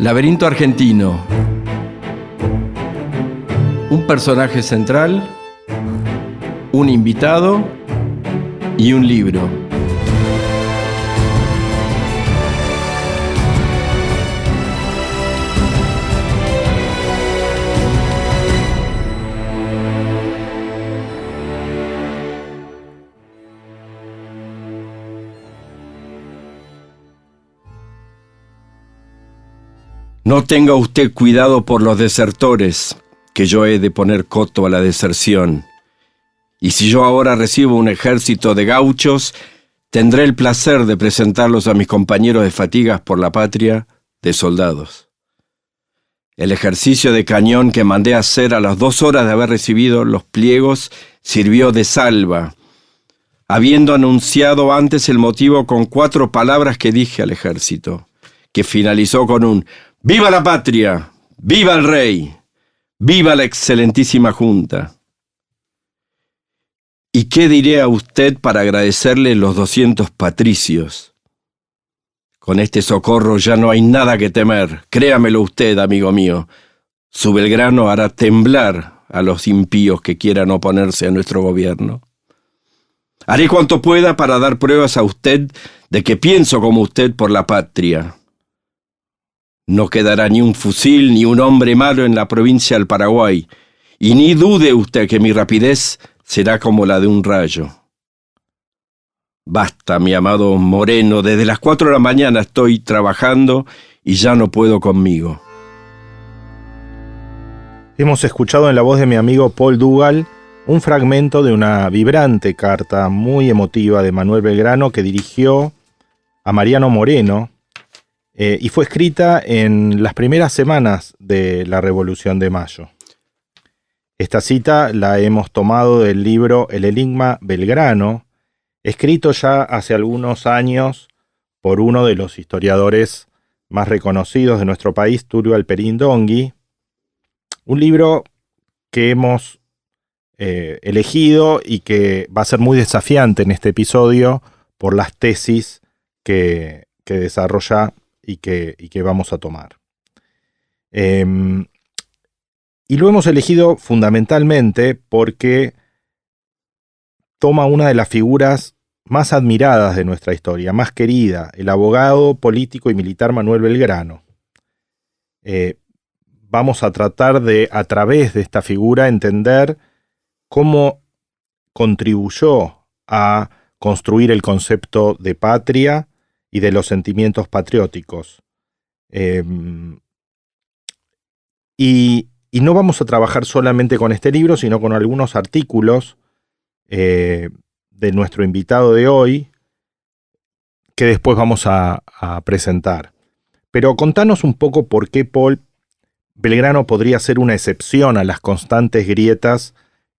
Laberinto argentino. Un personaje central, un invitado y un libro. No tenga usted cuidado por los desertores, que yo he de poner coto a la deserción. Y si yo ahora recibo un ejército de gauchos, tendré el placer de presentarlos a mis compañeros de fatigas por la patria de soldados. El ejercicio de cañón que mandé hacer a las 2 horas de haber recibido los pliegos sirvió de salva, habiendo anunciado antes el motivo con 4 palabras que dije al ejército, que finalizó con un ¡Viva la patria! ¡Viva el rey! ¡Viva la excelentísima Junta! ¿Y qué diré a usted para agradecerle los 200 patricios? Con este socorro ya no hay nada que temer, créamelo usted, amigo mío. Su Belgrano hará temblar a los impíos que quieran oponerse a nuestro gobierno. Haré cuanto pueda para dar pruebas a usted de que pienso como usted por la patria. No quedará ni un fusil ni un hombre malo en la provincia del Paraguay, y ni dude usted que mi rapidez será como la de un rayo. Basta, mi amado Moreno, desde las 4 de la mañana estoy trabajando y ya no puedo conmigo. Hemos escuchado en la voz de mi amigo Paul Dugal un fragmento de una vibrante carta muy emotiva de Manuel Belgrano que dirigió a Mariano Moreno, y fue escrita en las primeras semanas de la Revolución de Mayo. Esta cita la hemos tomado del libro El Enigma Belgrano, escrito ya hace algunos años por uno de los historiadores más reconocidos de nuestro país, Tulio Alperín Dongui, un libro que hemos elegido y que va a ser muy desafiante en este episodio por las tesis que desarrolla y que vamos a tomar. Y lo hemos elegido fundamentalmente porque toma una de las figuras más admiradas de nuestra historia, más querida, el abogado, político y militar Manuel Belgrano. Vamos a tratar de, a través de esta figura, entender cómo contribuyó a construir el concepto de patria y de los sentimientos patrióticos. Y no vamos a trabajar solamente con este libro, sino con algunos artículos de nuestro invitado de hoy, que después vamos a presentar. Pero contanos un poco por qué Paul Belgrano podría ser una excepción a las constantes grietas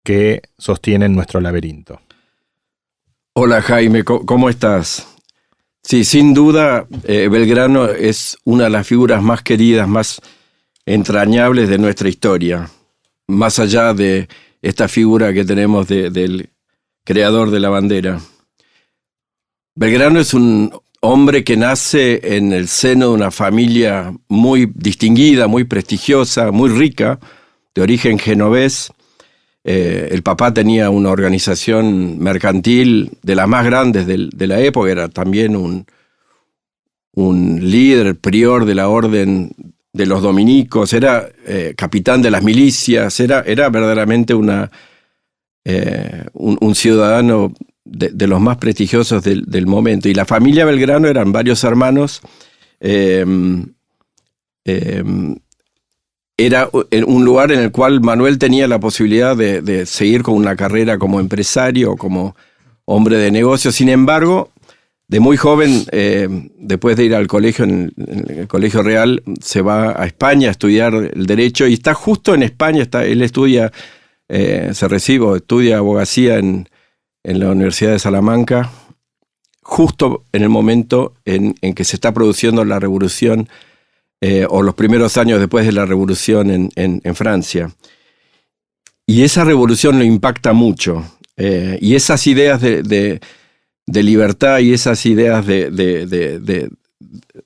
que sostienen nuestro laberinto. Hola Jaime, ¿cómo estás? Sí, sin duda, Belgrano es una de las figuras más queridas, más entrañables de nuestra historia. Más allá de esta figura que tenemos del creador de la bandera. Belgrano es un hombre que nace en el seno de una familia muy distinguida, muy prestigiosa, muy rica, de origen genovés. El papá tenía una organización mercantil de las más grandes de la época, era también un líder, prior de la orden de los dominicos, era capitán de las milicias, era verdaderamente un ciudadano de los más prestigiosos del momento. Y la familia Belgrano eran varios hermanos. Era un lugar en el cual Manuel tenía la posibilidad de seguir con una carrera como empresario, como hombre de negocios. Sin embargo, de muy joven, después de ir al colegio, en el Colegio Real, se va a España a estudiar el Derecho y está justo en España. Él estudia, estudia abogacía en la Universidad de Salamanca, justo en el momento en que se está produciendo la revolución, o los primeros años después de la revolución en Francia. Y esa revolución lo impacta mucho. Y esas ideas de libertad y esas ideas de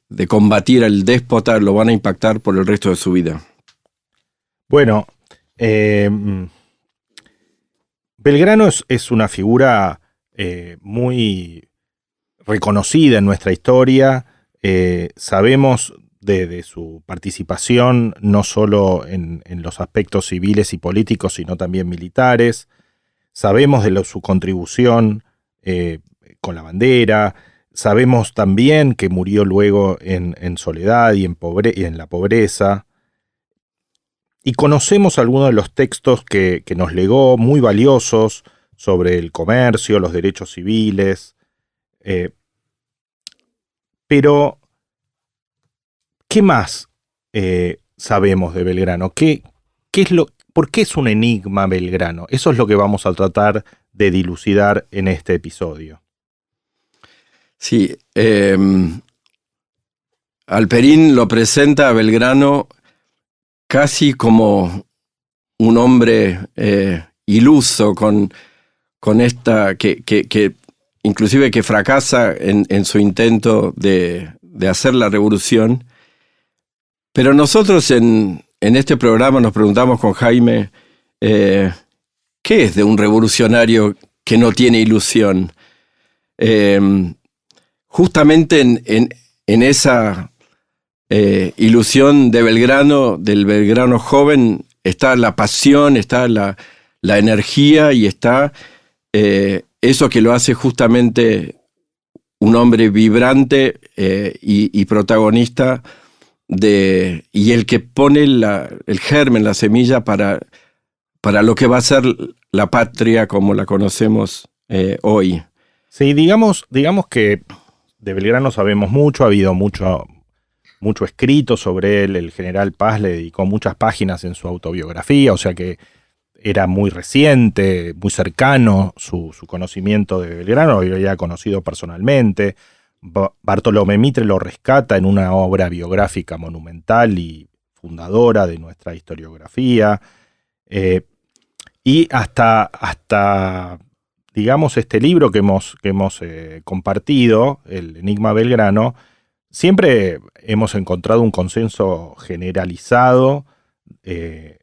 de combatir al déspota lo van a impactar por el resto de su vida. Bueno, Belgrano es una figura muy reconocida en nuestra historia. Sabemos de su participación no solo en los aspectos civiles y políticos, sino también militares. Sabemos de su contribución con la bandera. Sabemos también que murió luego en soledad y en la pobreza. Y conocemos algunos de los textos que nos legó, muy valiosos, sobre el comercio, los derechos civiles. Pero, ¿qué más sabemos de Belgrano? ¿Por qué es un enigma Belgrano? Eso es lo que vamos a tratar de dilucidar en este episodio. Sí, Halperin lo presenta a Belgrano casi como un hombre iluso, con esta que inclusive que fracasa en su intento de hacer la revolución. Pero nosotros en este programa nos preguntamos con Jaime, ¿qué es de un revolucionario que no tiene ilusión? Justamente en esa ilusión de Belgrano, del Belgrano joven, está la pasión, está la energía y está eso que lo hace justamente un hombre vibrante y protagonista y el que pone el germen, la semilla para lo que va a ser la patria como la conocemos hoy. Sí, digamos que de Belgrano sabemos mucho, ha habido mucho escrito sobre él. El general Paz le dedicó muchas páginas en su autobiografía, o sea que era muy reciente, muy cercano su conocimiento de Belgrano, lo había conocido personalmente. Bartolomé Mitre lo rescata en una obra biográfica monumental y fundadora de nuestra historiografía. Y hasta digamos, este libro que hemos compartido, El Enigma Belgrano, siempre hemos encontrado un consenso generalizado de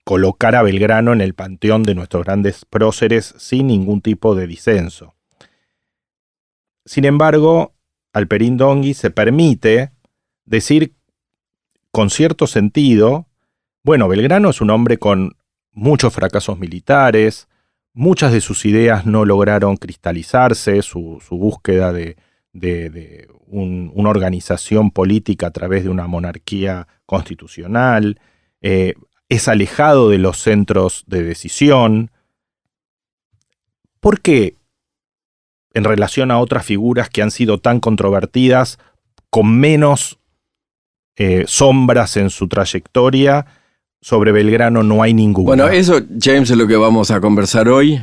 colocar a Belgrano en el panteón de nuestros grandes próceres sin ningún tipo de disenso. Sin embargo, Halperin Dongi se permite decir con cierto sentido, bueno, Belgrano es un hombre con muchos fracasos militares, muchas de sus ideas no lograron cristalizarse, su búsqueda de una organización política a través de una monarquía constitucional, es alejado de los centros de decisión. ¿Por qué, en relación a otras figuras que han sido tan controvertidas, con menos sombras en su trayectoria, sobre Belgrano no hay ninguna? Bueno, eso, James, es lo que vamos a conversar hoy.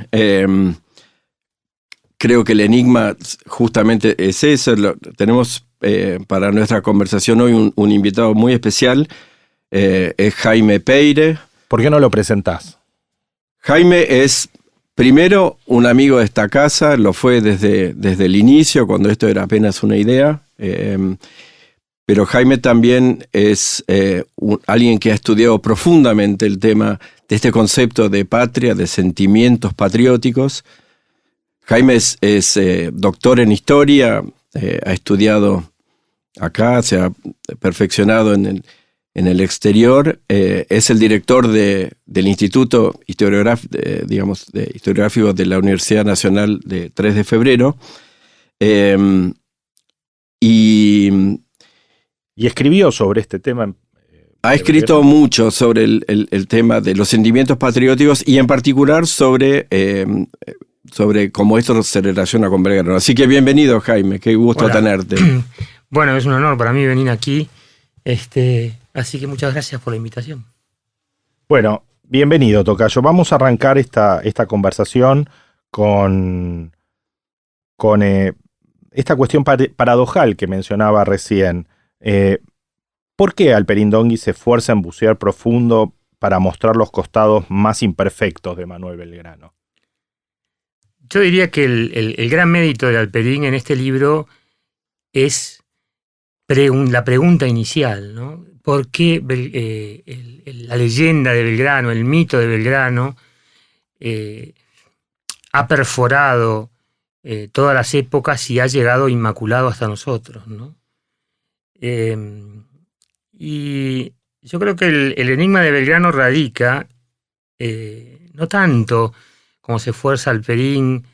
Creo que el enigma justamente es eso. Tenemos para nuestra conversación hoy un invitado muy especial, es Jaime Peire. ¿Por qué no lo presentás? Jaime es, primero, un amigo de esta casa, lo fue desde el inicio, cuando esto era apenas una idea. Pero Jaime también es alguien que ha estudiado profundamente el tema de este concepto de patria, de sentimientos patrióticos. Jaime es doctor en historia, ha estudiado acá, se ha perfeccionado en el exterior, es el director del Instituto Historiográfico de la Universidad Nacional de 3 de Febrero. Y escribió sobre este tema. Ha escrito mucho sobre el tema de los sentimientos patrióticos y en particular sobre cómo esto se relaciona con Belgrano. Así que bienvenido, Jaime, qué gusto tenerte. Bueno, es un honor para mí venir aquí, así que muchas gracias por la invitación. Bueno, bienvenido, tocayo. Vamos a arrancar esta conversación con esta cuestión paradojal que mencionaba recién. ¿Por qué Halperin Dongi se esfuerza en bucear profundo para mostrar los costados más imperfectos de Manuel Belgrano? Yo diría que el gran mérito de Halperin en este libro es la pregunta inicial, ¿no? ¿Por qué la leyenda de Belgrano, el mito de Belgrano, ha perforado todas las épocas y ha llegado inmaculado hasta nosotros, ¿no? Y yo creo que el enigma de Belgrano radica no tanto como se esfuerza Alperín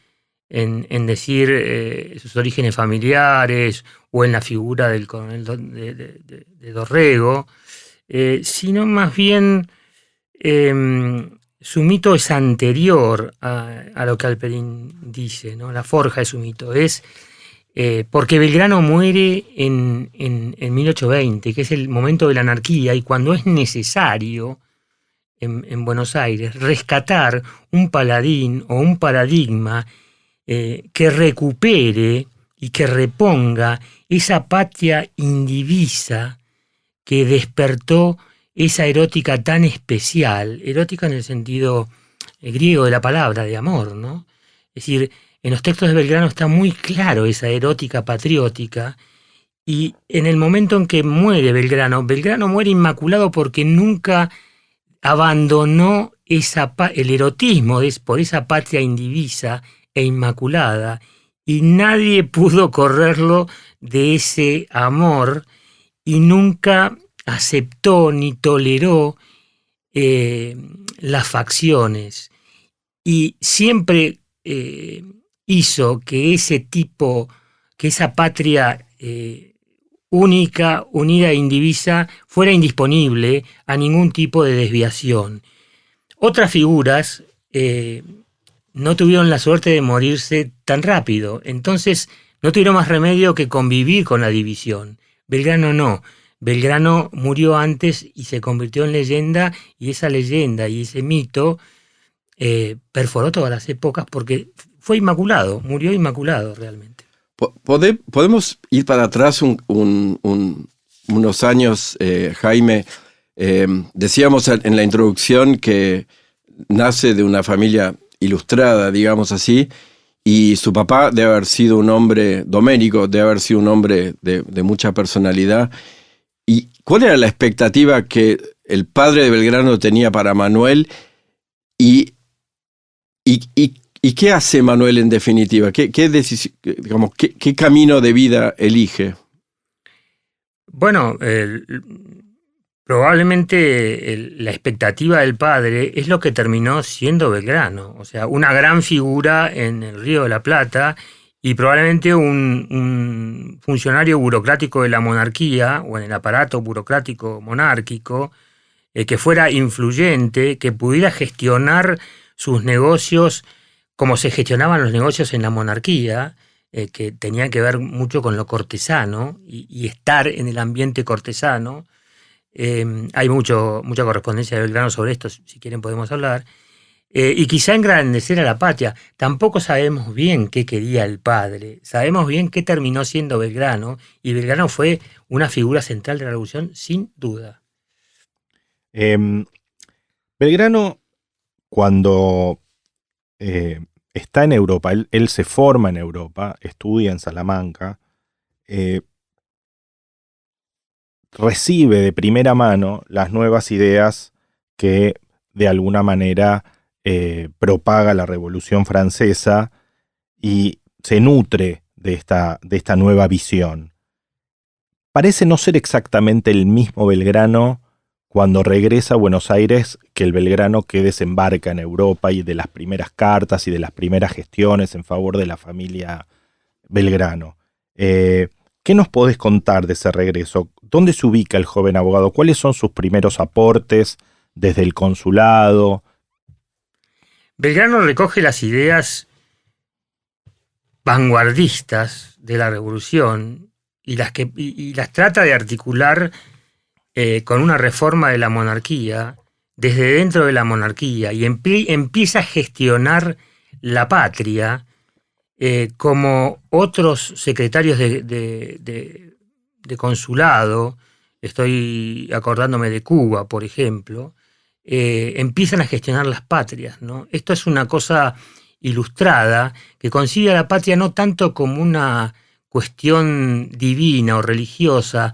en decir sus orígenes familiares o en la figura del coronel de Dorrego, sino más bien su mito es anterior a lo que Alperín dice, ¿no? La forja de su mito es porque Belgrano muere en 1820, que es el momento de la anarquía, y cuando es necesario en Buenos Aires rescatar un paladín o un paradigma que recupere y que reponga esa patria indivisa que despertó esa erótica tan especial, erótica en el sentido griego de la palabra, de amor, ¿no? Es decir, en los textos de Belgrano está muy claro esa erótica patriótica, y en el momento en que muere Belgrano muere inmaculado porque nunca abandonó el erotismo por esa patria indivisa e inmaculada, y nadie pudo correrlo de ese amor, y nunca aceptó ni toleró las facciones, y siempre hizo que esa patria única, unida e indivisa fuera indisponible a ningún tipo de desviación. Otras figuras no tuvieron la suerte de morirse tan rápido, entonces no tuvieron más remedio que convivir con la división. Belgrano no. Belgrano murió antes y se convirtió en leyenda, y esa leyenda y ese mito perforó todas las épocas porque fue inmaculado, murió inmaculado realmente. ¿Podemos ir para atrás unos años, Jaime? Decíamos en la introducción que nace de una familia ilustrada, digamos así, y su papá debe haber sido un hombre, Domenico, debe haber sido un hombre de mucha personalidad. ¿Y cuál era la expectativa que el padre de Belgrano tenía para Manuel? ¿Y qué hace Manuel en definitiva? ¿Qué camino de vida elige? Bueno, probablemente la expectativa del padre es lo que terminó siendo Belgrano, o sea, una gran figura en el Río de la Plata, y probablemente un funcionario burocrático de la monarquía o en el aparato burocrático monárquico, que fuera influyente, que pudiera gestionar sus negocios como se gestionaban los negocios en la monarquía, que tenían que ver mucho con lo cortesano y estar en el ambiente cortesano. Hay mucha correspondencia de Belgrano sobre esto, si quieren podemos hablar. Y quizá engrandecer a la patria. Tampoco sabemos bien qué quería el padre, sabemos bien qué terminó siendo Belgrano, y Belgrano fue una figura central de la revolución, sin duda. Belgrano, cuando está en Europa, él se forma en Europa, estudia en Salamanca, recibe de primera mano las nuevas ideas que de alguna manera propaga la Revolución Francesa, y se nutre de esta nueva visión. Parece no ser exactamente el mismo Belgrano cuando regresa a Buenos Aires que el Belgrano que desembarca en Europa, y de las primeras cartas y de las primeras gestiones en favor de la familia Belgrano. ¿Qué nos podés contar de ese regreso? ¿Dónde se ubica el joven abogado? ¿Cuáles son sus primeros aportes desde el consulado? Belgrano recoge las ideas vanguardistas de la revolución y las trata de articular con una reforma de la monarquía, desde dentro de la monarquía, y empieza a gestionar la patria como otros secretarios de consulado. Estoy acordándome de Cuba, por ejemplo. Empiezan a gestionar las patrias, ¿no? Esto es una cosa ilustrada que concibe a la patria no tanto como una cuestión divina o religiosa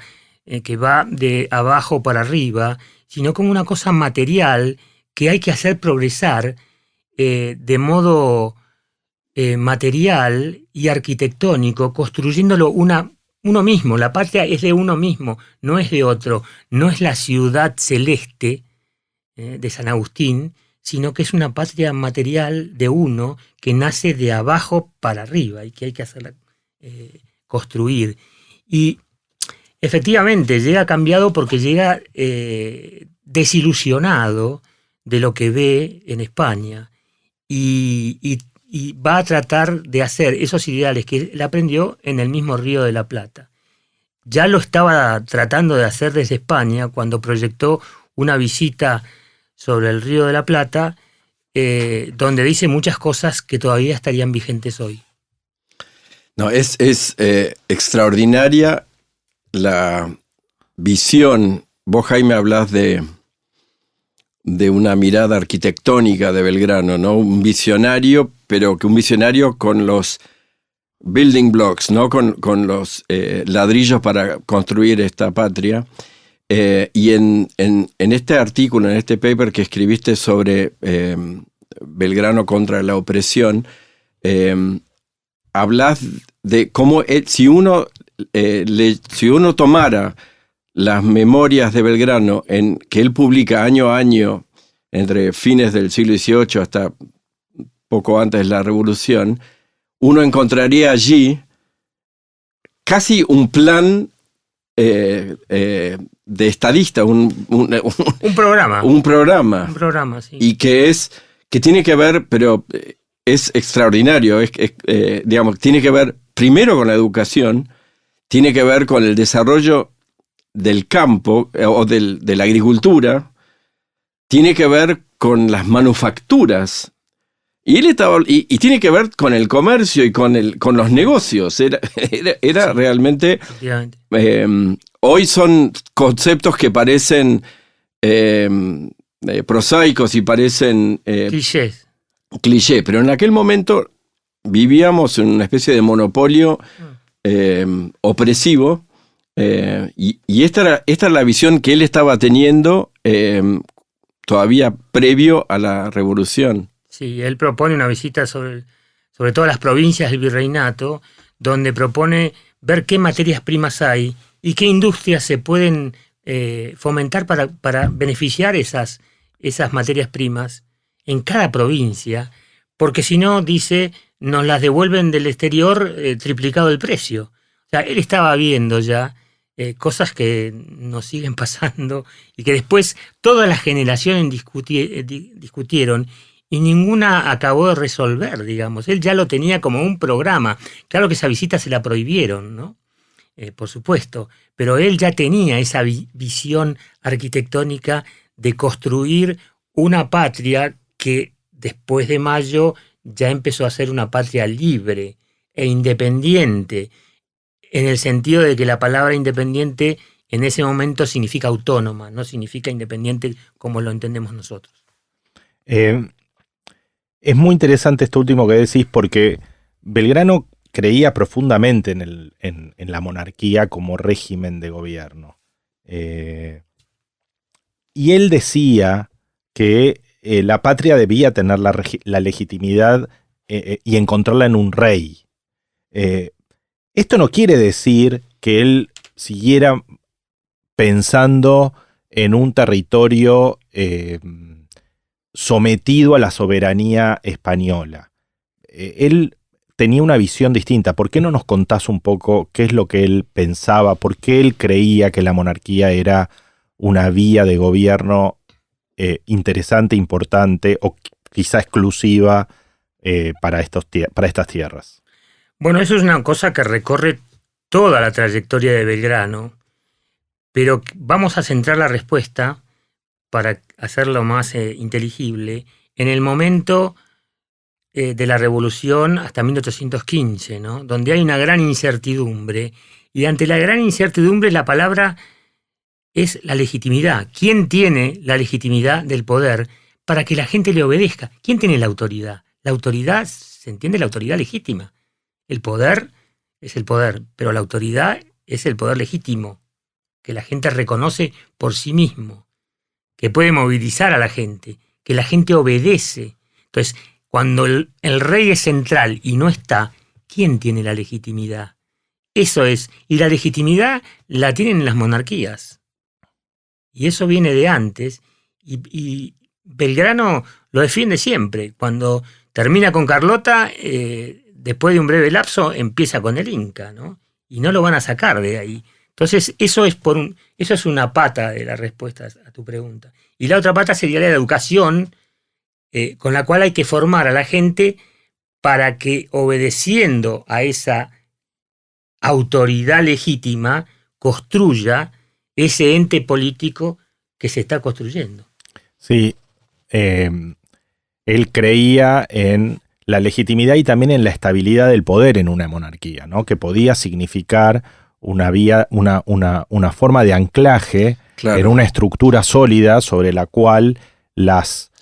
que va de abajo para arriba, sino como una cosa material que hay que hacer progresar de modo material y arquitectónico, construyéndolo uno mismo. La patria es de uno mismo, no es de otro. No es la ciudad celeste de San Agustín, sino que es una patria material de uno que nace de abajo para arriba y que hay que hacerla construir. Y efectivamente llega cambiado porque llega desilusionado de lo que ve en España y va a tratar de hacer esos ideales que él aprendió en el mismo Río de la Plata. Ya lo estaba tratando de hacer desde España cuando proyectó una visita sobre el Río de la Plata, donde dice muchas cosas que todavía estarían vigentes hoy. No, es extraordinaria la visión. Vos, Jaime, hablás de una mirada arquitectónica de Belgrano, ¿no? Un visionario, pero que un visionario con los building blocks, ¿no? Con los ladrillos para construir esta patria. Y en este artículo, en este paper que escribiste sobre Belgrano contra la opresión, hablas de cómo si uno tomara las memorias de Belgrano que él publica año a año entre fines del siglo XVIII hasta poco antes de la Revolución, uno encontraría allí casi un plan de estadista, un programa. Un programa, sí. Y que tiene que ver, pero es extraordinario, digamos, tiene que ver primero con la educación, tiene que ver con el desarrollo del campo o de la agricultura, tiene que ver con las manufacturas, y tiene que ver con el comercio y con los negocios. Era realmente... Hoy son conceptos que parecen prosaicos y parecen... cliché, pero en aquel momento vivíamos en una especie de monopolio opresivo, y esta era la visión que él estaba teniendo todavía previo a la Revolución. Sí, él propone una visita sobre todas las provincias del virreinato, donde propone ver qué materias primas hay y qué industrias se pueden fomentar para beneficiar esas materias primas en cada provincia, porque si no, dice, nos las devuelven del exterior triplicado el precio. O sea, él estaba viendo ya cosas que nos siguen pasando y que después todas las generaciones discutieron y ninguna acabó de resolver, digamos. Él ya lo tenía como un programa. Claro que esa visita se la prohibieron, ¿no? Por supuesto, pero él ya tenía esa visión arquitectónica de construir una patria que después de Mayo ya empezó a ser una patria libre e independiente, en el sentido de que la palabra independiente en ese momento significa autónoma, no significa independiente como lo entendemos nosotros. Es muy interesante esto último que decís, porque Belgrano creía profundamente en la monarquía como régimen de gobierno. Y él decía que la patria debía tener la legitimidad y encontrarla en un rey. Esto no quiere decir que él siguiera pensando en un territorio sometido a la soberanía española. Él tenía una visión distinta. ¿Por qué no nos contás un poco qué es lo que él pensaba? ¿Por qué él creía que la monarquía era una vía de gobierno interesante, importante o quizá exclusiva para estas tierras? Bueno, eso es una cosa que recorre toda la trayectoria de Belgrano, pero vamos a centrar la respuesta para hacerlo más inteligible, en el momento de la Revolución hasta 1815, ¿no? Donde hay una gran incertidumbre, y ante la gran incertidumbre la palabra es la legitimidad. ¿Quién tiene la legitimidad del poder para que la gente le obedezca? ¿Quién tiene la autoridad? La autoridad, se entiende, la autoridad legítima. El poder es el poder, pero la autoridad es el poder legítimo, que la gente reconoce por sí mismo, que puede movilizar a la gente, que la gente obedece. Entonces, cuando el rey es central y no está, ¿quién tiene la legitimidad? Eso es. Y la legitimidad la tienen las monarquías. Y eso viene de antes. Y Belgrano lo defiende siempre. Cuando termina con Carlota, después de un breve lapso, empieza con el Inca, ¿no? Y no lo van a sacar de ahí. Entonces, eso es una pata de la respuesta a tu pregunta. Y la otra pata sería la educación, con la cual hay que formar a la gente para que, obedeciendo a esa autoridad legítima, construya ese ente político que se está construyendo. Sí, él creía en la legitimidad y también en la estabilidad del poder en una monarquía, ¿no? Que podía significar una vía, una forma de anclaje, claro, en una estructura sólida sobre la cual las...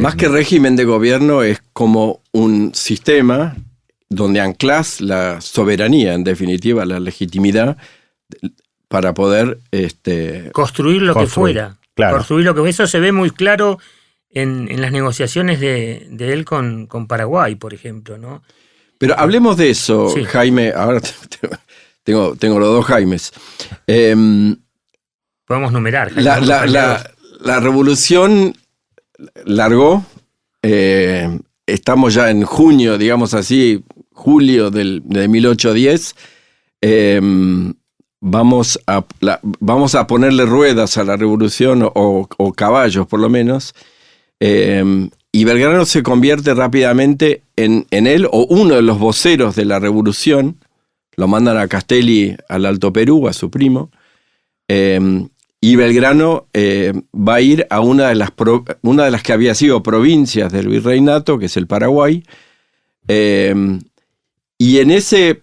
Más que régimen de gobierno, es como un sistema donde anclas la soberanía, en definitiva, la legitimidad, para poder... construir lo que fuera. Claro. Construir lo que... Eso se ve muy claro en las negociaciones de él con Paraguay, por ejemplo, ¿no? Pero hablemos de eso, sí. Jaime. Ahora tengo los dos Jaimes. Podemos numerar. Jaime, la revolución largó. Estamos ya en junio, digamos así, julio de 1810. Vamos a ponerle ruedas a la revolución, o caballos por lo menos. Y Belgrano se convierte rápidamente en él, o uno de los voceros de la revolución. Lo mandan a Castelli al Alto Perú, a su primo. Y Belgrano va a ir a una de las que había sido provincias del virreinato, que es el Paraguay. Y en ese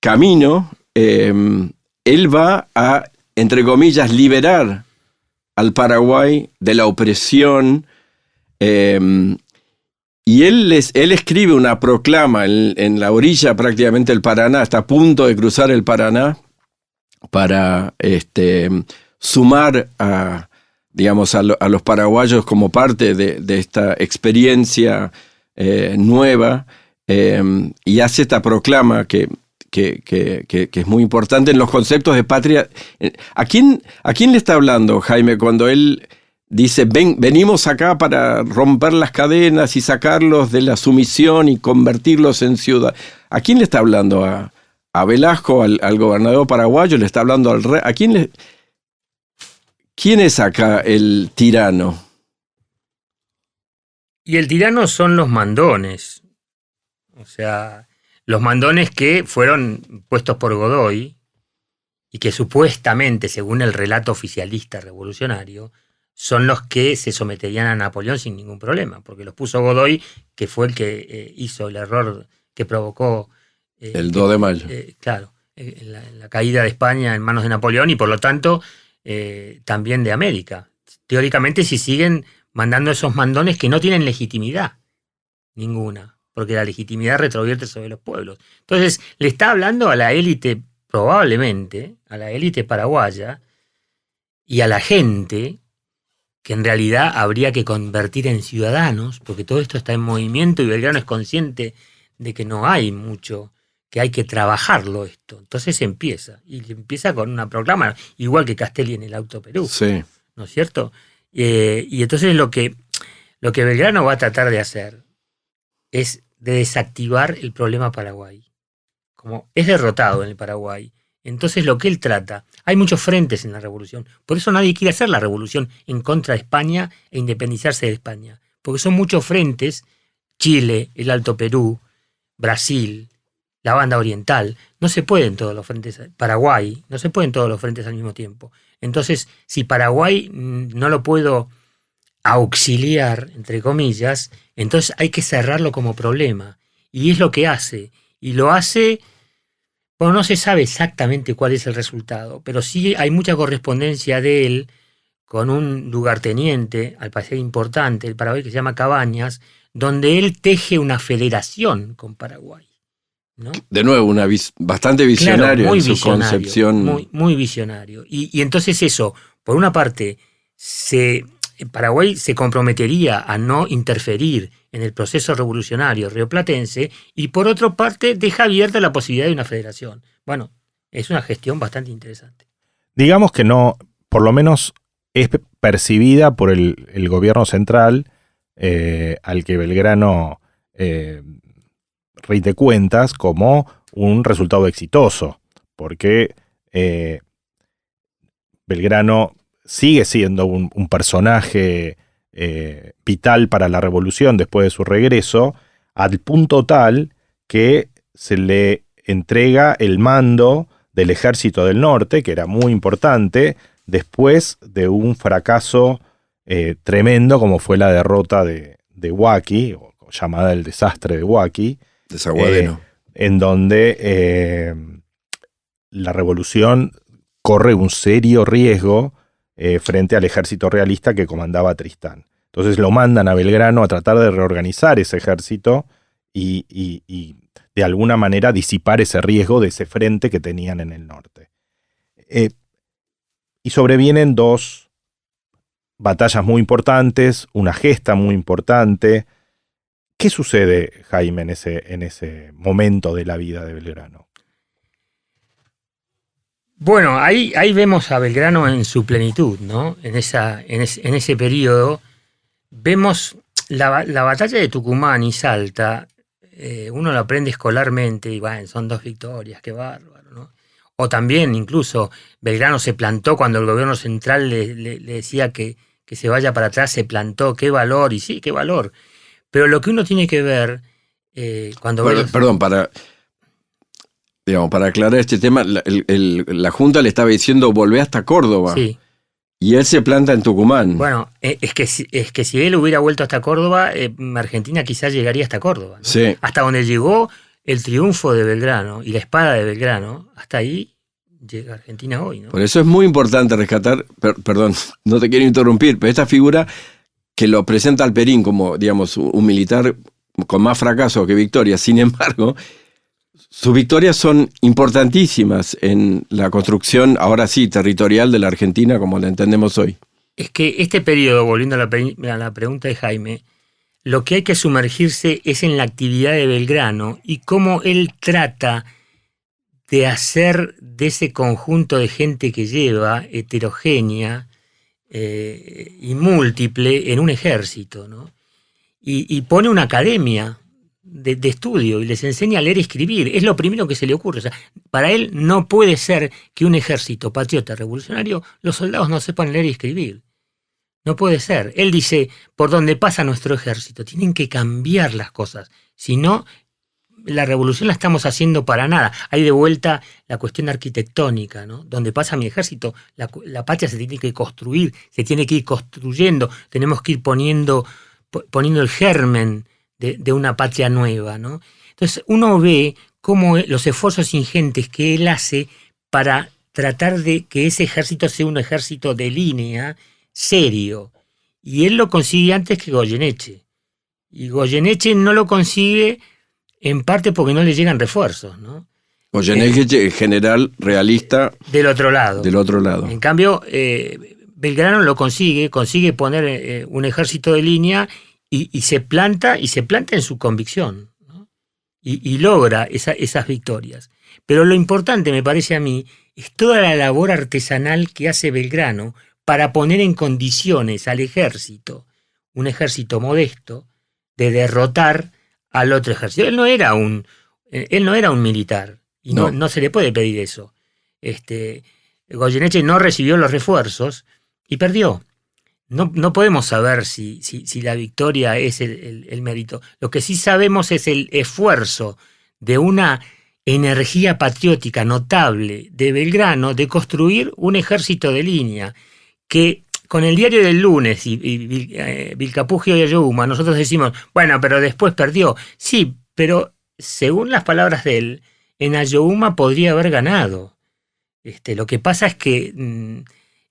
camino, él va a, entre comillas, liberar al Paraguay de la opresión. Y él escribe una proclama en la orilla prácticamente del Paraná, está a punto de cruzar el Paraná, para sumar a los paraguayos como parte de esta experiencia nueva, y hace esta proclama que es muy importante en los conceptos de patria. ¿A quién le está hablando, Jaime, cuando él dice, venimos acá para romper las cadenas y sacarlos de la sumisión y convertirlos en ciudad? ¿A quién le está hablando? ¿A Velasco, al gobernador paraguayo? ¿Le está hablando al rey? ¿Quién es acá el tirano? Y el tirano son los mandones. O sea, los mandones que fueron puestos por Godoy y que supuestamente, según el relato oficialista revolucionario, son los que se someterían a Napoleón sin ningún problema, porque los puso Godoy, que fue el que hizo el error que provocó el 2 de mayo. Claro, la caída de España en manos de Napoleón y por lo tanto también de América. Teóricamente, si siguen mandando esos mandones que no tienen legitimidad ninguna, porque la legitimidad retrovierte sobre los pueblos. Entonces, le está hablando a la élite, probablemente, a la élite paraguaya y a la gente que en realidad habría que convertir en ciudadanos, porque todo esto está en movimiento y Belgrano es consciente de que no hay mucho, que hay que trabajarlo esto. Entonces empieza con una proclama, igual que Castelli en el Alto Perú, sí, ¿no es cierto? Y entonces lo que Belgrano va a tratar de hacer es de desactivar el problema Paraguay. Como es derrotado en el Paraguay, entonces lo que él trata, hay muchos frentes en la revolución, por eso nadie quiere hacer la revolución en contra de España e independizarse de España, porque son muchos frentes, Chile, el Alto Perú, Brasil, la banda oriental, no se pueden todos los frentes, Paraguay, no se pueden todos los frentes al mismo tiempo. Entonces, si Paraguay no lo puedo auxiliar, entre comillas, entonces hay que cerrarlo como problema. Y es lo que hace. Y lo hace, bueno, no se sabe exactamente cuál es el resultado, pero sí hay mucha correspondencia de él con un lugarteniente, al parecer importante, el Paraguay, que se llama Cabañas, donde él teje una federación con Paraguay, ¿no? De nuevo, bastante visionario, Claro, muy en su visionario, concepción. muy visionario. Y entonces eso, por una parte, Paraguay se comprometería a no interferir en el proceso revolucionario rioplatense y por otra parte deja abierta la posibilidad de una federación. Bueno, es una gestión bastante interesante. Digamos que no, por lo menos es percibida por el gobierno central, al que Belgrano rinde cuentas como un resultado exitoso, porque Belgrano sigue siendo un personaje vital para la revolución después de su regreso, al punto tal que se le entrega el mando del Ejército del Norte, que era muy importante, después de un fracaso tremendo como fue la derrota de Huaki, o llamada el desastre de Huaki, Desaguadero. en donde la revolución corre un serio riesgo frente al ejército realista que comandaba Tristán. Entonces lo mandan a Belgrano a tratar de reorganizar ese ejército y de alguna manera disipar ese riesgo de ese frente que tenían en el norte. Y sobrevienen dos batallas muy importantes, una gesta muy importante. ¿Qué sucede, Jaime, en ese momento de la vida de Belgrano? Bueno, ahí vemos a Belgrano en su plenitud, ¿no? En ese periodo vemos la batalla de Tucumán y Salta. Uno lo aprende escolarmente y bueno, son 2 victorias, qué bárbaro, ¿no? O también incluso Belgrano se plantó cuando el gobierno central le decía que se vaya para atrás, se plantó, qué valor, y sí, qué valor. Pero lo que uno tiene que ver cuando Perdón, para aclarar este tema, la Junta le estaba diciendo volvé hasta Córdoba. Sí. Y él se planta en Tucumán. Bueno, es que si él hubiera vuelto hasta Córdoba, Argentina quizás llegaría hasta Córdoba, ¿no? Sí. Hasta donde llegó el triunfo de Belgrano y la espada de Belgrano, hasta ahí llega Argentina hoy, ¿no? Por eso es muy importante rescatar, perdón, no te quiero interrumpir, pero esta figura que lo presenta Alperín como, digamos, un militar con más fracaso que victorias. Sin embargo, sus victorias son importantísimas en la construcción, ahora sí, territorial de la Argentina como la entendemos hoy. Es que este periodo, volviendo a la pregunta de Jaime, lo que hay que sumergirse es en la actividad de Belgrano y cómo él trata de hacer de ese conjunto de gente que lleva, heterogénea y múltiple, en un ejército, ¿no? Y pone una academia de estudio y les enseña a leer y escribir. Es lo primero que se le ocurre. O sea, para él no puede ser que un ejército patriota revolucionario, los soldados no sepan leer y escribir. No puede ser. Él dice, por donde pasa nuestro ejército, tienen que cambiar las cosas. Si no, la revolución la estamos haciendo para nada. Hay de vuelta la cuestión arquitectónica, ¿no? Donde pasa mi ejército, la patria se tiene que construir, se tiene que ir construyendo, tenemos que ir poniendo el germen de una patria nueva, ¿no? Entonces uno ve cómo los esfuerzos ingentes que él hace para tratar de que ese ejército sea un ejército de línea, serio. Y él lo consigue antes que Goyeneche. Y Goyeneche no lo consigue en parte porque no le llegan refuerzos, ¿no? Goyeneche, general realista. Del otro lado. Del otro lado. En cambio, Belgrano lo consigue poner un ejército de línea y se planta en su convicción, ¿no? Y logra esas victorias. Pero lo importante, me parece a mí, es toda la labor artesanal que hace Belgrano para poner en condiciones al ejército, un ejército modesto, de derrotar al otro ejército. Él no era un militar, y no se le puede pedir eso. Goyeneche no recibió los refuerzos y perdió. No podemos saber si la victoria es el mérito. Lo que sí sabemos es el esfuerzo de una energía patriótica notable de Belgrano de construir un ejército de línea que con el diario del lunes y Vilcapugio y Ayohuma nosotros decimos, bueno, pero después perdió. Sí, pero según las palabras de él, en Ayohuma podría haber ganado. Lo que pasa es que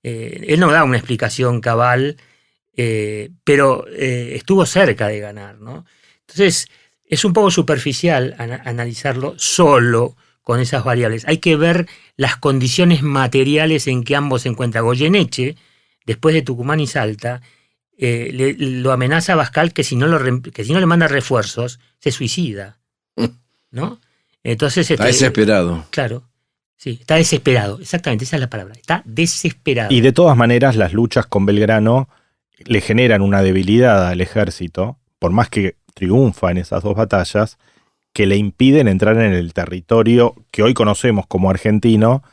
él no da una explicación cabal, pero estuvo cerca de ganar, ¿no? Entonces, es un poco superficial analizarlo solo con esas variables. Hay que ver las condiciones materiales en que ambos se encuentran. Goyeneche, después de Tucumán y Salta, lo amenaza a Bascal que si no le manda refuerzos, se suicida, ¿no? Entonces, está desesperado. Claro, sí, está desesperado, exactamente, esa es la palabra, está desesperado. Y de todas maneras, las luchas con Belgrano le generan una debilidad al ejército, por más que triunfa en esas dos batallas, que le impiden entrar en el territorio que hoy conocemos como argentino,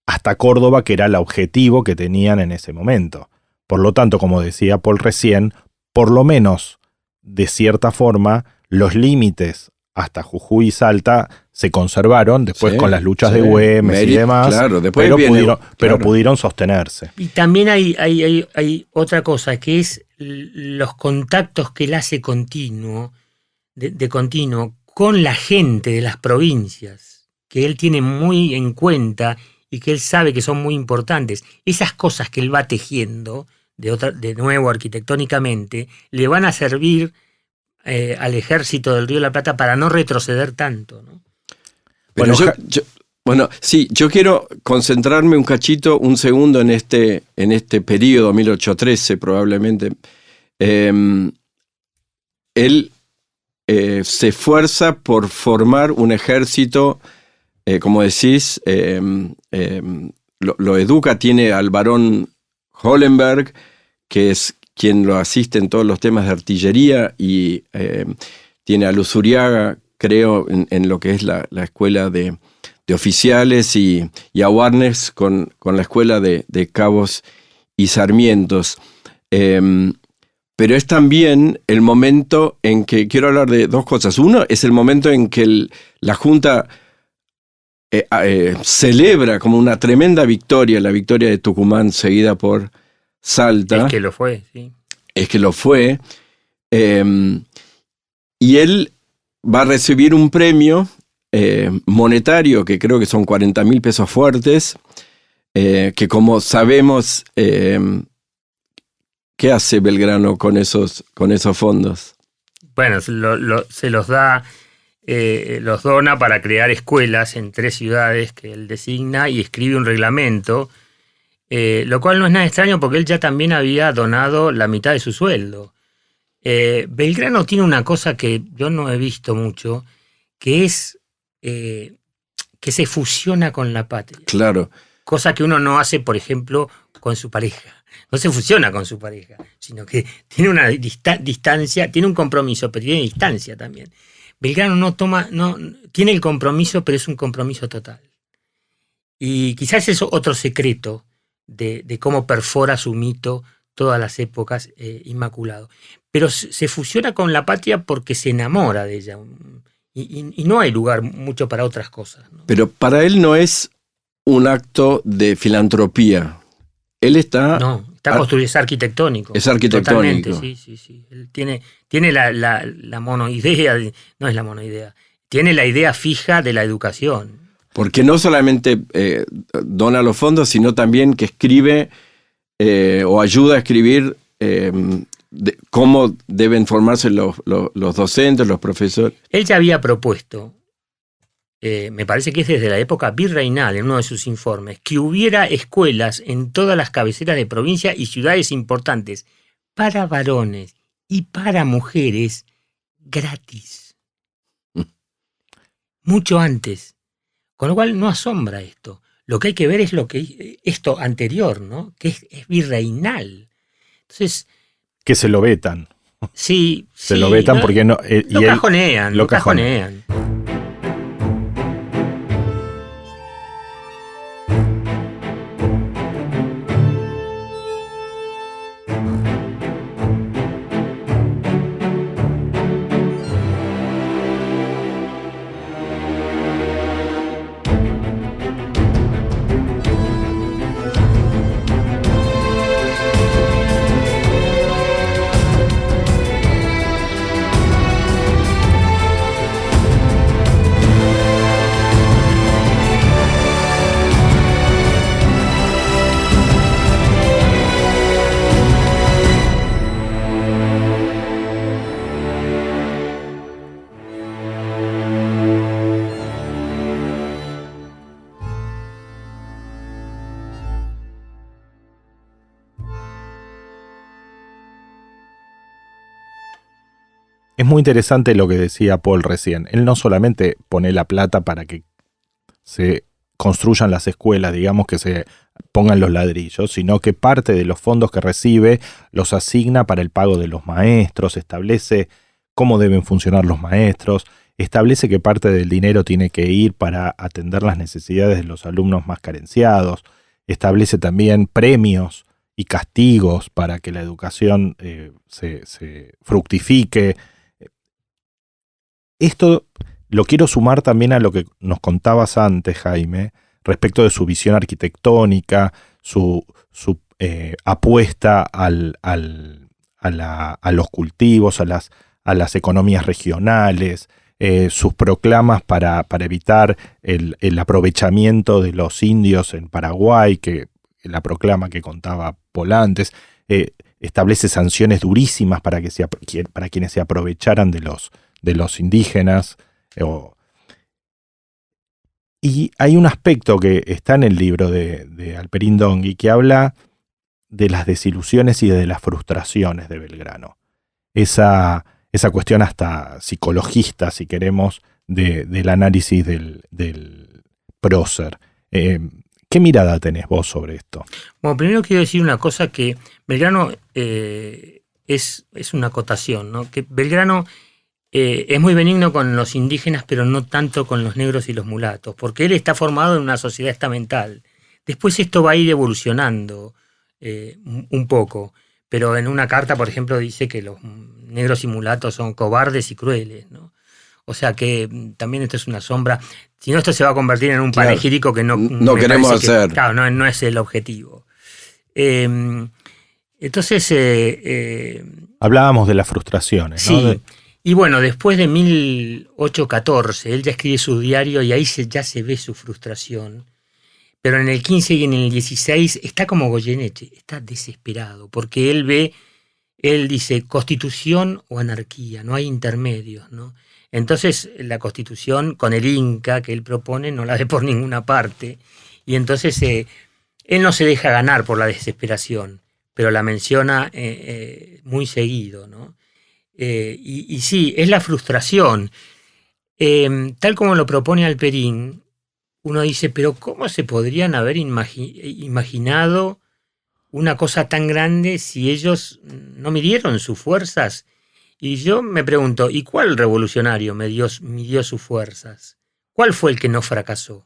hasta Córdoba, que era el objetivo que tenían en ese momento. Por lo tanto, como decía Paul recién, por lo menos, de cierta forma, los límites hasta Jujuy y Salta se conservaron después con las luchas de Güemes y demás, claro, pero pudieron sostenerse. Y también hay otra cosa, que es los contactos que él hace continuo con la gente de las provincias, que él tiene muy en cuenta y que él sabe que son muy importantes. Esas cosas que él va tejiendo, de nuevo arquitectónicamente, le van a servir al ejército del Río de la Plata para no retroceder tanto, ¿no? Pero yo quiero concentrarme un cachito, un segundo en este periodo, 1813 probablemente. Él se esfuerza por formar un ejército, como decís, lo educa, tiene al barón Hollenberg, que es quien lo asiste en todos los temas de artillería, y tiene a Luzuriaga, creo, en lo que es la escuela de oficiales, y a Warnes con la escuela de cabos y sarmientos. Pero es también el momento en que, quiero hablar de dos cosas. Uno es el momento en que la Junta celebra como una tremenda victoria, la victoria de Tucumán seguida por Salta. Es que lo fue, sí. Es que lo fue. Y él va a recibir un premio monetario, que creo que son 40.000 pesos fuertes, que como sabemos, ¿qué hace Belgrano con esos fondos? Bueno, se los da, los dona para crear escuelas en 3 ciudades que él designa y escribe un reglamento, lo cual no es nada extraño porque él ya también había donado la mitad de su sueldo. Belgrano tiene una cosa que yo no he visto mucho, que es que se fusiona con la patria. Claro. Cosa que uno no hace, por ejemplo, con su pareja. No se fusiona con su pareja, sino que tiene una distancia, tiene un compromiso, pero tiene distancia también. Belgrano tiene el compromiso, pero es un compromiso total. Y quizás es otro secreto de cómo perfora su mito todas las épocas, Inmaculado. Pero se fusiona con la patria porque se enamora de ella. Y no hay lugar mucho para otras cosas, ¿no? Pero para él no es un acto de filantropía. Él está... No, está construido, es arquitectónico. Es arquitectónico. Totalmente, sí. Él tiene la monoidea, no es la monoidea, tiene la idea fija de la educación. Porque no solamente dona los fondos, sino también que escribe o ayuda a escribir cómo deben formarse los docentes, los profesores. Él ya había propuesto, me parece que es desde la época virreinal, en uno de sus informes, que hubiera escuelas en todas las cabeceras de provincia y ciudades importantes para varones y para mujeres gratis. Mucho antes. Con lo cual no asombra esto. Lo que hay que ver es esto anterior, ¿no? Que es virreinal. Entonces... Que se lo vetan. Sí. Se lo vetan porque no... Lo cajonean, lo cajonean. Es muy interesante lo que decía Paul recién. Él no solamente pone la plata para que se construyan las escuelas, digamos que se pongan los ladrillos, sino que parte de los fondos que recibe los asigna para el pago de los maestros, establece cómo deben funcionar los maestros, establece que parte del dinero tiene que ir para atender las necesidades de los alumnos más carenciados, establece también premios y castigos para que la educación se fructifique. Esto lo quiero sumar también a lo que nos contabas antes, Jaime, respecto de su visión arquitectónica, su apuesta a los cultivos, a las economías regionales, sus proclamas para evitar el aprovechamiento de los indios en Paraguay, que la proclama que contaba Paul antes, establece sanciones durísimas para quienes se aprovecharan de los indígenas. Y hay un aspecto que está en el libro de Alperín Dongui que habla de las desilusiones y de las frustraciones de Belgrano. Esa cuestión hasta psicologista, si queremos, del análisis del prócer. ¿Qué mirada tenés vos sobre esto? Bueno, primero quiero decir una cosa, que Belgrano es una acotación, ¿no? Que Belgrano es muy benigno con los indígenas, pero no tanto con los negros y los mulatos, porque él está formado en una sociedad estamental. Después esto va a ir evolucionando un poco, pero en una carta, por ejemplo, dice que los negros y mulatos son cobardes y crueles, ¿no? O sea que también esto es una sombra. Si no, esto se va a convertir en un panegírico que no queremos hacer. Claro, no es el objetivo. Entonces... hablábamos de las frustraciones, ¿no? Sí. Y bueno, después de 1814, él ya escribe su diario y ahí ya se ve su frustración. Pero en el 15 y en el 16 está como Goyeneche, está desesperado, porque él dice constitución o anarquía, no hay intermedios, ¿no? Entonces la constitución con el Inca que él propone no la ve por ninguna parte, y entonces él no se deja ganar por la desesperación, pero la menciona muy seguido, ¿no? Y sí, es la frustración. Tal como lo propone Alperín, uno dice, pero ¿cómo se podrían haber imaginado una cosa tan grande si ellos no midieron sus fuerzas? Y yo me pregunto, ¿y cuál revolucionario midió sus fuerzas? ¿Cuál fue el que no fracasó?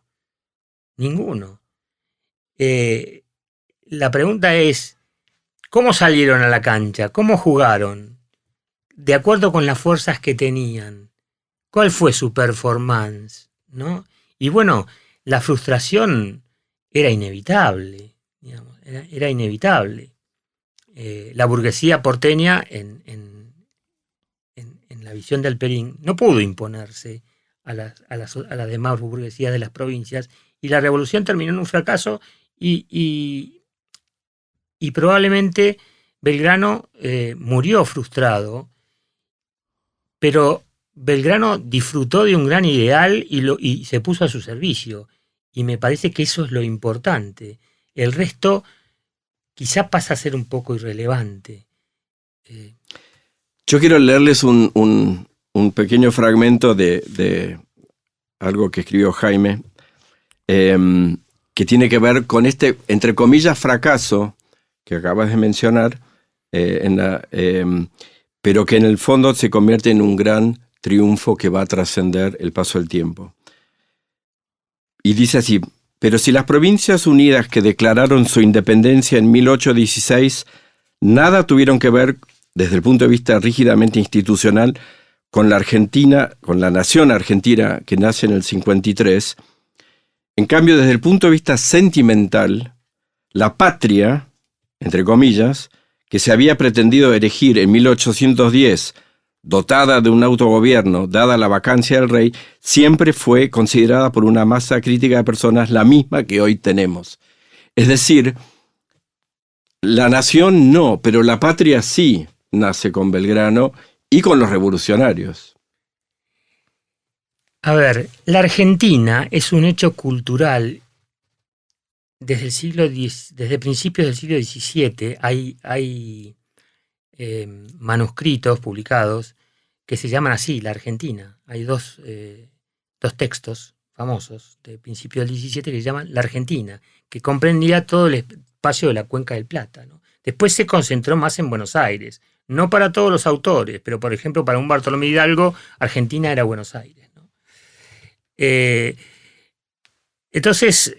Ninguno. La pregunta es, ¿cómo salieron a la cancha? ¿Cómo jugaron? De acuerdo con las fuerzas que tenían. ¿Cuál fue su performance? ¿No? Y bueno, la frustración era inevitable, digamos, era inevitable. La burguesía porteña, en la visión de Alperín, no pudo imponerse a las demás burguesías de las provincias, y la revolución terminó en un fracaso, y probablemente Belgrano murió frustrado, pero Belgrano disfrutó de un gran ideal y se puso a su servicio. Y me parece que eso es lo importante. El resto quizá pasa a ser un poco irrelevante. Yo quiero leerles un pequeño fragmento de algo que escribió Jaime, que tiene que ver con este, entre comillas, fracaso que acabas de mencionar, pero que en el fondo se convierte en un gran triunfo que va a trascender el paso del tiempo. Y dice así: pero si las Provincias Unidas que declararon su independencia en 1816 nada tuvieron que ver, desde el punto de vista rígidamente institucional, con la Argentina, con la nación argentina que nace en el 53, en cambio, desde el punto de vista sentimental, la patria, entre comillas, que se había pretendido erigir en 1810, dotada de un autogobierno, dada la vacancia del rey, siempre fue considerada por una masa crítica de personas la misma que hoy tenemos. Es decir, la nación no, pero la patria sí nace con Belgrano y con los revolucionarios. A ver, la Argentina es un hecho cultural. Desde principios del siglo XVII hay manuscritos publicados que se llaman así, la Argentina. Hay dos textos famosos de principio del 17 que se llaman La Argentina, que comprendía todo el espacio de la Cuenca del Plata, ¿no? Después se concentró más en Buenos Aires, no para todos los autores, pero por ejemplo para un Bartolomé Hidalgo, Argentina era Buenos Aires, ¿no? Entonces,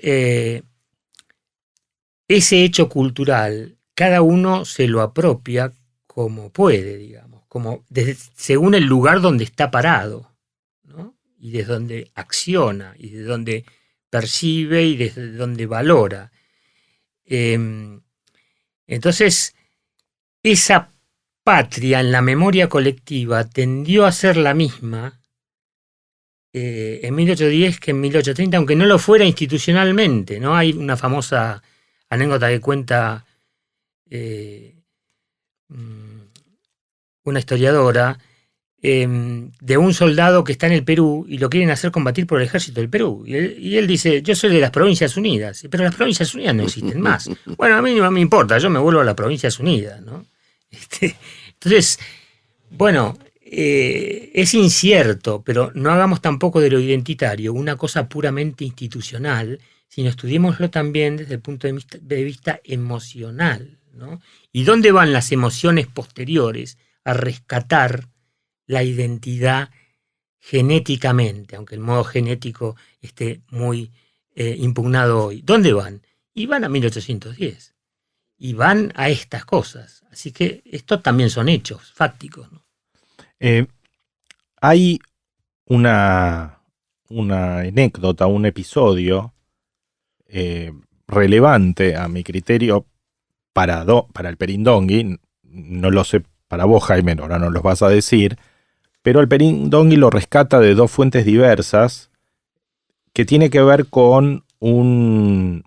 ese hecho cultural, cada uno se lo apropia como puede, digamos, según el lugar donde está parado, ¿no? Y desde donde acciona, y desde donde percibe, y desde donde valora. Entonces, esa patria en la memoria colectiva tendió a ser la misma en 1810 que en 1830, aunque no lo fuera institucionalmente, ¿no? Hay una famosa anécdota que cuenta una historiadora de un soldado que está en el Perú y lo quieren hacer combatir por el ejército del Perú. Y él dice, yo soy de las Provincias Unidas, pero las Provincias Unidas no existen más. Bueno, a mí no me importa, yo me vuelvo a las Provincias Unidas, ¿no? Entonces, bueno, es incierto, pero no hagamos tampoco de lo identitario una cosa puramente institucional, sino estudiémoslo también desde el punto de vista emocional, ¿no? ¿Y dónde van las emociones posteriores a rescatar la identidad genéticamente, aunque el modo genético esté muy impugnado hoy? ¿Dónde van? Y van a 1810. Y van a estas cosas. Así que esto también son hechos fácticos, ¿no? Hay una anécdota, un episodio relevante a mi criterio para el Perindongui. No lo sé para vos, Jaime, ahora no los vas a decir, pero el Perindongui lo rescata de dos fuentes diversas que tiene que ver con una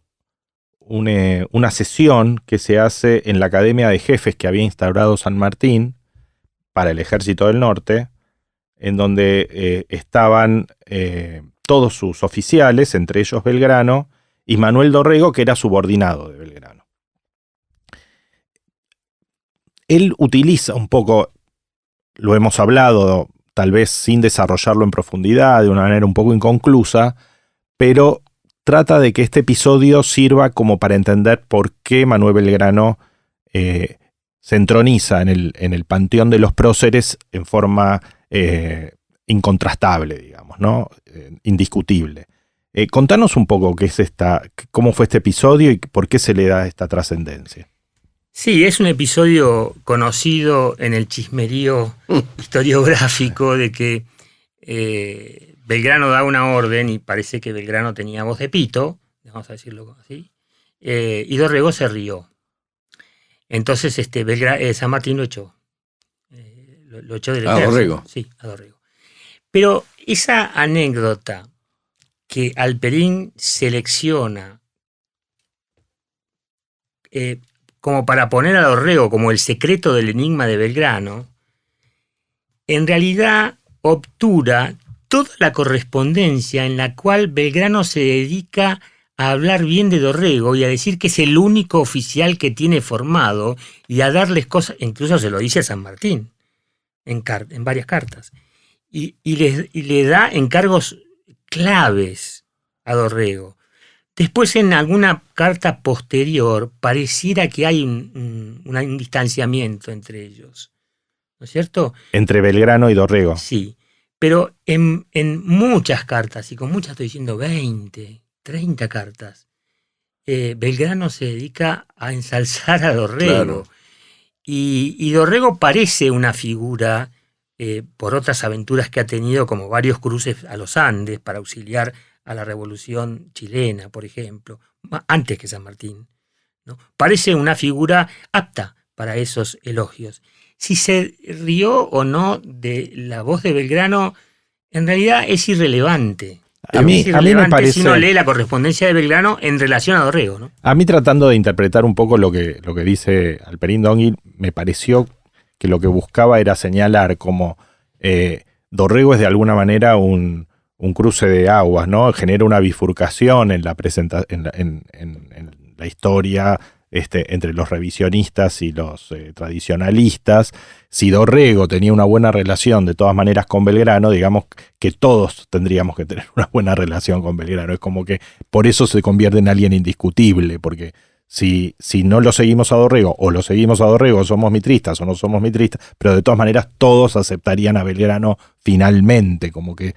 sesión que se hace en la Academia de Jefes que había instaurado San Martín para el Ejército del Norte, en donde estaban todos sus oficiales, entre ellos Belgrano, y Manuel Dorrego, que era subordinado de Belgrano. Él utiliza un poco, lo hemos hablado, tal vez sin desarrollarlo en profundidad, de una manera un poco inconclusa, pero trata de que este episodio sirva como para entender por qué Manuel Belgrano se entroniza en el panteón de los próceres en forma incontrastable, digamos, ¿no? Indiscutible. Contanos un poco cómo fue este episodio y por qué se le da esta trascendencia. Sí, es un episodio conocido en el chismerío historiográfico de que Belgrano da una orden y parece que Belgrano tenía voz de pito, vamos a decirlo así, y Dorrego se rió. Entonces San Martín lo echó. Lo echó del ejército. ¿A Dorrego? Sí, a Dorrego. Pero esa anécdota que Alperín selecciona como para poner a Dorrego como el secreto del enigma de Belgrano, en realidad obtura toda la correspondencia en la cual Belgrano se dedica a hablar bien de Dorrego y a decir que es el único oficial que tiene formado y a darles cosas, incluso se lo dice a San Martín en varias cartas, y le da encargos claves a Dorrego. Después, en alguna carta posterior, pareciera que hay un distanciamiento entre ellos, ¿no es cierto? Entre Belgrano y Dorrego. Sí, pero en muchas cartas, y con muchas estoy diciendo 20, 30 cartas, Belgrano se dedica a ensalzar a Dorrego. Claro. Y Dorrego parece una figura, por otras aventuras que ha tenido, como varios cruces a los Andes para auxiliar a la Revolución Chilena, por ejemplo, antes que San Martín, ¿no? Parece una figura apta para esos elogios. Si se rió o no de la voz de Belgrano, en realidad es irrelevante. A mí me parece, si uno lee la correspondencia de Belgrano en relación a Dorrego, ¿no? A mí, tratando de interpretar un poco lo que dice Alperín, me pareció que lo que buscaba era señalar como Dorrego es de alguna manera un cruce de aguas, ¿no? Genera una bifurcación en la historia entre los revisionistas y los tradicionalistas. Si Dorrego tenía una buena relación de todas maneras con Belgrano, digamos que todos tendríamos que tener una buena relación con Belgrano. Es como que por eso se convierte en alguien indiscutible, porque si no lo seguimos a Dorrego, o lo seguimos a Dorrego, somos mitristas o no somos mitristas, pero de todas maneras todos aceptarían a Belgrano finalmente, como que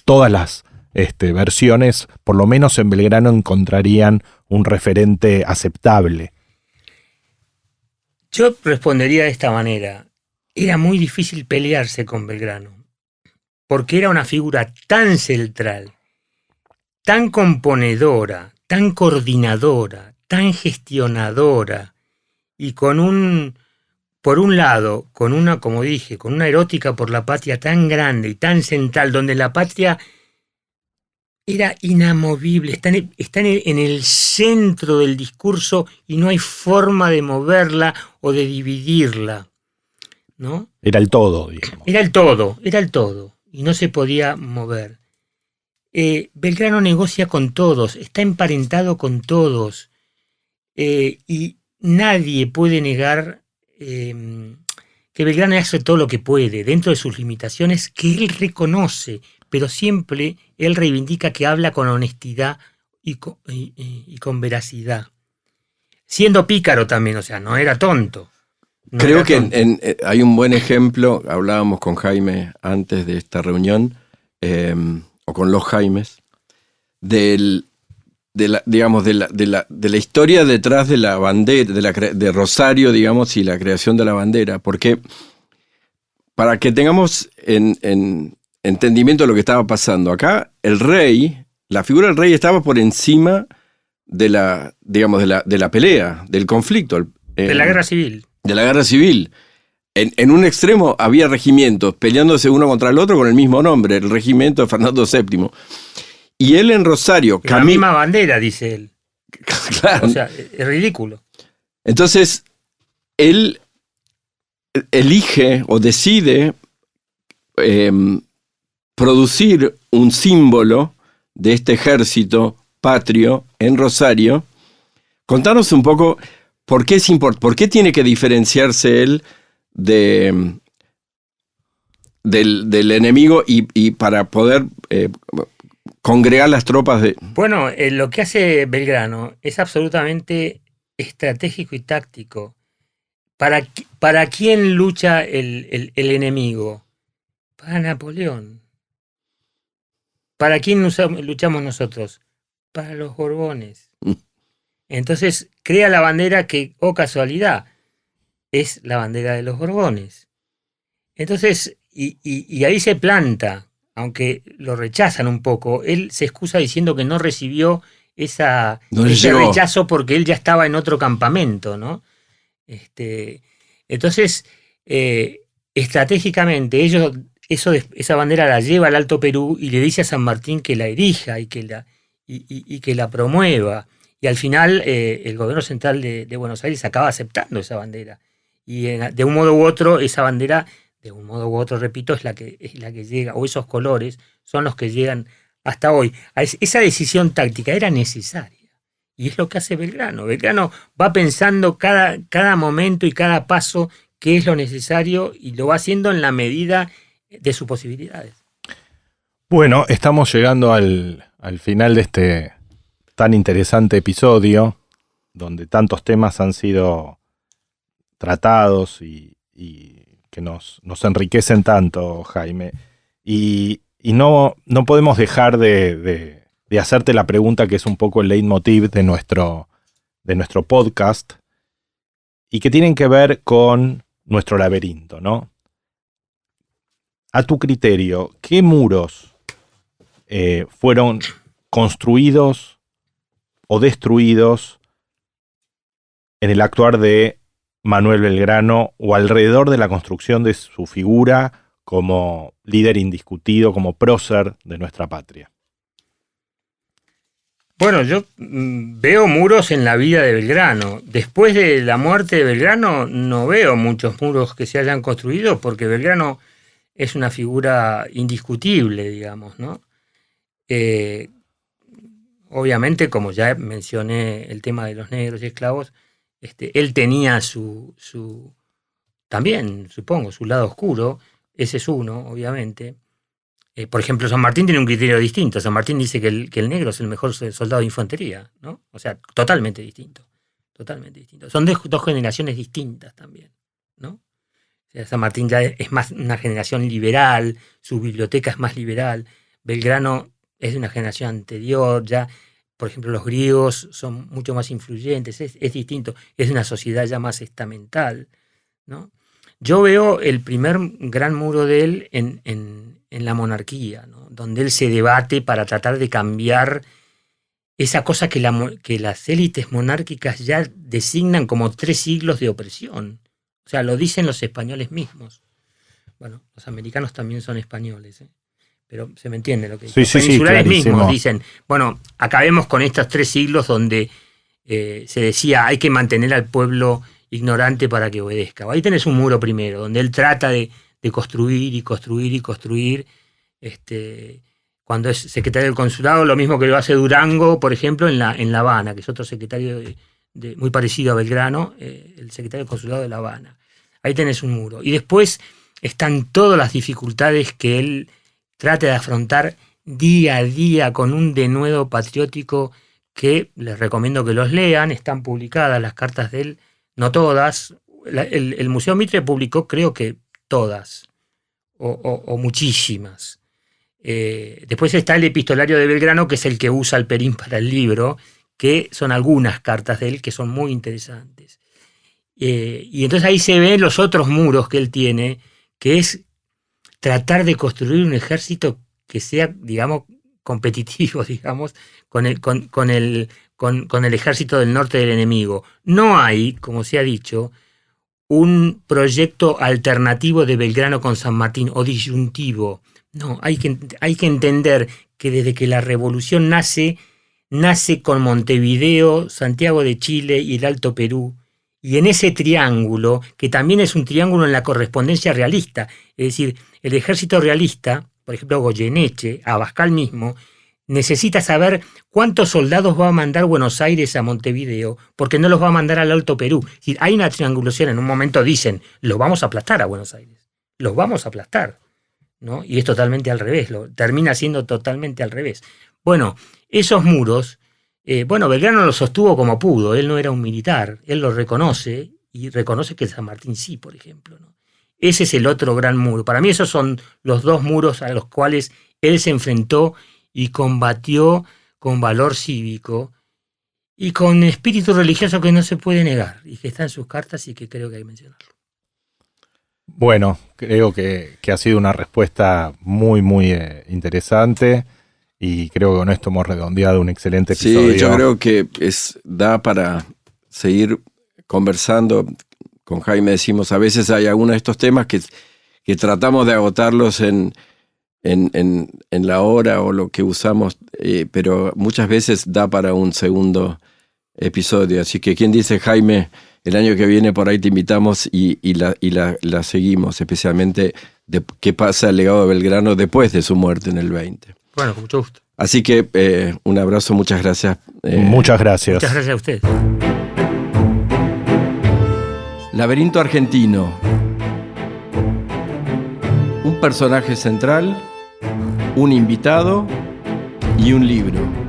todas las versiones, por lo menos en Belgrano, encontrarían un referente aceptable. Yo respondería de esta manera. Era muy difícil pelearse con Belgrano, porque era una figura tan central, tan componedora, tan coordinadora, tan gestionadora, y por un lado, con una, como dije, con una erótica por la patria tan grande y tan central, donde la patria era inamovible, está en el centro del discurso y no hay forma de moverla o de dividirla, ¿no? Era el todo, digamos. Era el todo, y no se podía mover. Belgrano negocia con todos, está emparentado con todos, y nadie puede negar que Belgrano hace todo lo que puede, dentro de sus limitaciones que él reconoce, pero siempre él reivindica que habla con honestidad y con veracidad. Siendo pícaro también, o sea, no era tonto. Creo que hay un buen ejemplo, hablábamos con Jaime antes de esta reunión, o con los Jaimes, de la historia detrás de la bandera, de Rosario, digamos, y la creación de la bandera, porque para que tengamos en entendimiento de lo que estaba pasando acá, el rey, la figura del rey estaba por encima de la pelea, del conflicto. De la guerra civil. De la guerra civil. En un extremo había regimientos peleándose uno contra el otro con el mismo nombre, el regimiento de Fernando VII. Y él en Rosario... La misma bandera, dice él. Claro. O sea, es ridículo. Entonces, él elige o decide producir un símbolo de este ejército patrio en Rosario. Contanos un poco por qué es importante, por qué tiene que diferenciarse él del enemigo y para poder congregar las tropas de... Bueno, lo que hace Belgrano es absolutamente estratégico y táctico. ¿Para quién lucha el enemigo? Para Napoleón. ¿Para quién luchamos nosotros? Para los Borbones. Entonces crea la bandera que, oh casualidad, es la bandera de los Borbones. Entonces, y ahí se planta, aunque lo rechazan un poco. Él se excusa diciendo que no recibió ese rechazo porque él ya estaba en otro campamento, ¿no? Entonces, estratégicamente, esa bandera la lleva al Alto Perú y le dice a San Martín que la erija y que la promueva. Y al final, el gobierno central de Buenos Aires acaba aceptando esa bandera. Y de un modo u otro, esa bandera, de un modo u otro, repito, es la que llega, o esos colores son los que llegan hasta hoy. Esa decisión táctica era necesaria. Y es lo que hace Belgrano. Belgrano va pensando cada momento y cada paso qué es lo necesario y lo va haciendo en la medida de sus posibilidades. Bueno, estamos llegando al final de este tan interesante episodio, donde tantos temas han sido tratados y que nos enriquecen tanto, Jaime. Y no podemos dejar de hacerte la pregunta que es un poco el leitmotiv de nuestro podcast y que tienen que ver con nuestro laberinto, ¿no? A tu criterio, ¿qué muros fueron construidos o destruidos en el actuar de Manuel Belgrano o alrededor de la construcción de su figura como líder indiscutido, como prócer de nuestra patria? Bueno, yo veo muros en la vida de Belgrano. Después de la muerte de Belgrano no veo muchos muros que se hayan construido porque Belgrano es una figura indiscutible, digamos, ¿no? Obviamente, como ya mencioné el tema de los negros y esclavos, Él tenía también, supongo, su lado oscuro. Ese es uno, obviamente. Por ejemplo, San Martín tiene un criterio distinto. San Martín dice que el negro es el mejor soldado de infantería, ¿no? O sea, totalmente distinto. Totalmente distinto. Son dos generaciones distintas también, ¿no? O sea, San Martín ya es más una generación liberal, su biblioteca es más liberal. Belgrano es de una generación anterior, ya, por ejemplo, los griegos son mucho más influyentes, es distinto, es una sociedad ya más estamental, ¿no? Yo veo el primer gran muro de él en la monarquía, ¿no? Donde él se debate para tratar de cambiar esa cosa que las élites monárquicas ya designan como 3 siglos de opresión. O sea, lo dicen los españoles mismos. Bueno, los americanos también son españoles, ¿eh? Pero se me entiende lo que digo. Sí, Los peninsulares clarísimo. mismos dicen, bueno, acabemos con estos 3 siglos donde se decía hay que mantener al pueblo ignorante para que obedezca. Ahí tenés un muro primero, donde él trata de construir y construir y construir. Cuando es secretario del consulado, lo mismo que lo hace Durango, por ejemplo, en La Habana, que es otro secretario muy parecido a Belgrano, el secretario del consulado de La Habana. Ahí tenés un muro. Y después están todas las dificultades que él trata de afrontar día a día con un denuedo patriótico que les recomiendo que los lean. Están publicadas las cartas de él, no todas. El Museo Mitre publicó, creo que todas, o muchísimas. Después está el epistolario de Belgrano, que es el que usa Alperín para el libro, que son algunas cartas de él que son muy interesantes. Y entonces ahí se ven los otros muros que él tiene, que es tratar de construir un ejército que sea, digamos, competitivo, digamos, con el ejército del norte del enemigo. No hay, como se ha dicho, un proyecto alternativo de Belgrano con San Martín o disyuntivo. No, hay que entender que desde que la revolución nace con Montevideo, Santiago de Chile y el Alto Perú. Y en ese triángulo, que también es un triángulo en la correspondencia realista, es decir, el ejército realista, por ejemplo Goyeneche, Abascal mismo, necesita saber cuántos soldados va a mandar Buenos Aires a Montevideo, porque no los va a mandar al Alto Perú. Es decir, hay una triangulación, en un momento dicen, los vamos a aplastar a Buenos Aires, los vamos a aplastar, ¿no? Y es totalmente al revés, termina siendo totalmente al revés. Bueno, esos muros, Belgrano los sostuvo como pudo, él no era un militar, él lo reconoce y reconoce que San Martín sí, por ejemplo, ¿no? Ese es el otro gran muro. Para mí esos son los 2 muros a los cuales él se enfrentó y combatió con valor cívico y con espíritu religioso que no se puede negar y que está en sus cartas y que creo que hay que mencionarlo. Bueno, creo que ha sido una respuesta muy, muy interesante y creo que con esto hemos redondeado un excelente episodio. Sí, yo creo que da para seguir conversando. Con Jaime decimos, a veces hay algunos de estos temas que tratamos de agotarlos en la hora o lo que usamos, pero muchas veces da para un segundo episodio. Así que, ¿quién dice, Jaime? El año que viene por ahí te invitamos y la seguimos, especialmente de qué pasa el legado de Belgrano después de su muerte en el 20. Bueno, con mucho gusto. Así que un abrazo, muchas gracias. Muchas gracias. Muchas gracias a ustedes. Laberinto Argentino. Un personaje central, un invitado y un libro.